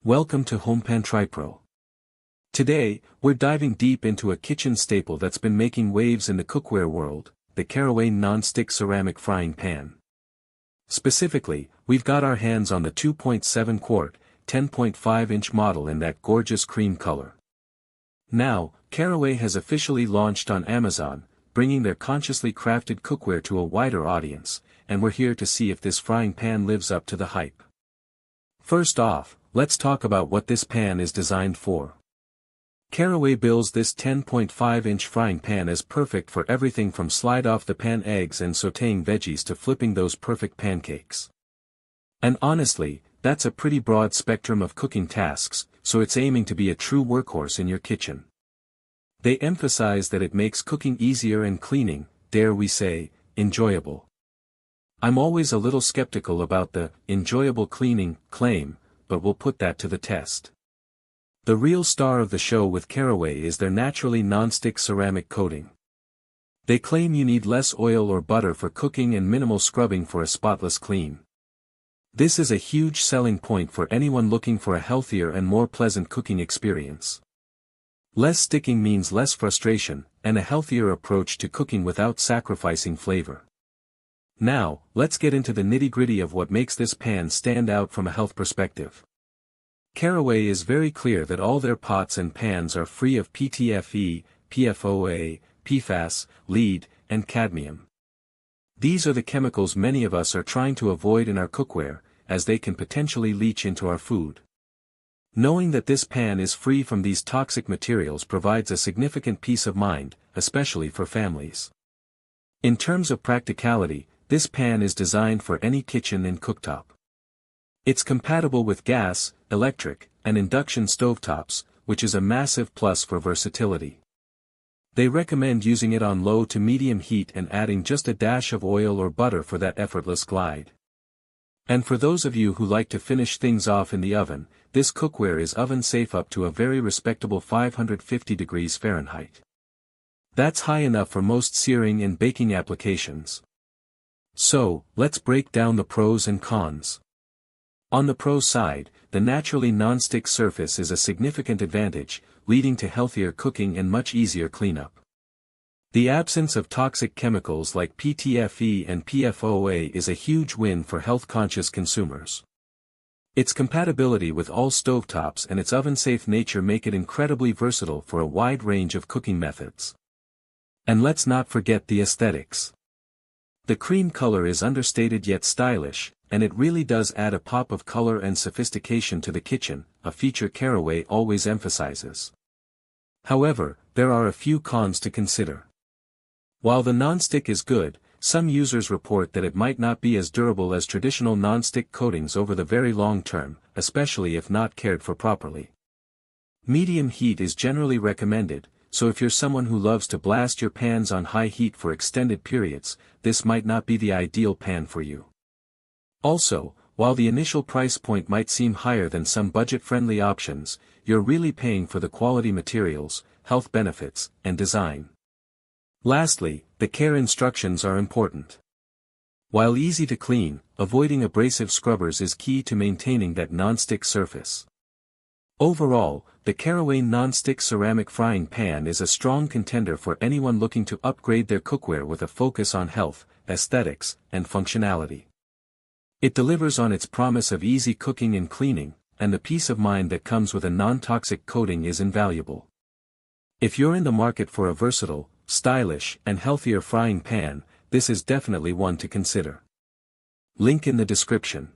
Welcome to HomePan TriPro. Today, we're diving deep into a kitchen staple that's been making waves in the cookware world, the Caraway non-stick ceramic frying pan. Specifically, we've got our hands on the 2.7-quart, 10.5-inch model in that gorgeous cream color. Now, Caraway has officially launched on Amazon, bringing their consciously crafted cookware to a wider audience, and we're here to see if this frying pan lives up to the hype. First off, let's talk about what this pan is designed for. Caraway bills this 10.5-inch frying pan as perfect for everything from slide-off-the-pan eggs and sautéing veggies to flipping those perfect pancakes. And honestly, that's a pretty broad spectrum of cooking tasks, so it's aiming to be a true workhorse in your kitchen. They emphasize that it makes cooking easier and cleaning, dare we say, enjoyable. I'm always a little skeptical about the enjoyable cleaning claim, but we'll put that to the test. The real star of the show with Caraway is their naturally non-stick ceramic coating. They claim you need less oil or butter for cooking and minimal scrubbing for a spotless clean. This is a huge selling point for anyone looking for a healthier and more pleasant cooking experience. Less sticking means less frustration, and a healthier approach to cooking without sacrificing flavor. Now, let's get into the nitty-gritty of what makes this pan stand out from a health perspective. Caraway is very clear that all their pots and pans are free of PTFE, PFOA, PFAS, lead, and cadmium. These are the chemicals many of us are trying to avoid in our cookware, as they can potentially leach into our food. Knowing that this pan is free from these toxic materials provides a significant peace of mind, especially for families. In terms of practicality, this pan is designed for any kitchen and cooktop. It's compatible with gas, electric, and induction stovetops, which is a massive plus for versatility. They recommend using it on low to medium heat and adding just a dash of oil or butter for that effortless glide. And for those of you who like to finish things off in the oven, this cookware is oven safe up to a very respectable 550 degrees Fahrenheit. That's high enough for most searing and baking applications. So, let's break down the pros and cons. On the pro side, the naturally non-stick surface is a significant advantage, leading to healthier cooking and much easier cleanup. The absence of toxic chemicals like PTFE and PFOA is a huge win for health-conscious consumers. Its compatibility with all stovetops and its oven-safe nature make it incredibly versatile for a wide range of cooking methods. And let's not forget the aesthetics. The cream color is understated yet stylish, and it really does add a pop of color and sophistication to the kitchen, a feature Caraway always emphasizes. However, there are a few cons to consider. While the non-stick is good, some users report that it might not be as durable as traditional non-stick coatings over the very long term, especially if not cared for properly. Medium heat is generally recommended, so if you're someone who loves to blast your pans on high heat for extended periods, this might not be the ideal pan for you. Also, while the initial price point might seem higher than some budget-friendly options, you're really paying for the quality materials, health benefits, and design. Lastly, the care instructions are important. While easy to clean, avoiding abrasive scrubbers is key to maintaining that non-stick surface. Overall, the Caraway non-stick ceramic frying pan is a strong contender for anyone looking to upgrade their cookware with a focus on health, aesthetics, and functionality. It delivers on its promise of easy cooking and cleaning, and the peace of mind that comes with a non-toxic coating is invaluable. If you're in the market for a versatile, stylish, and healthier frying pan, this is definitely one to consider. Link in the description.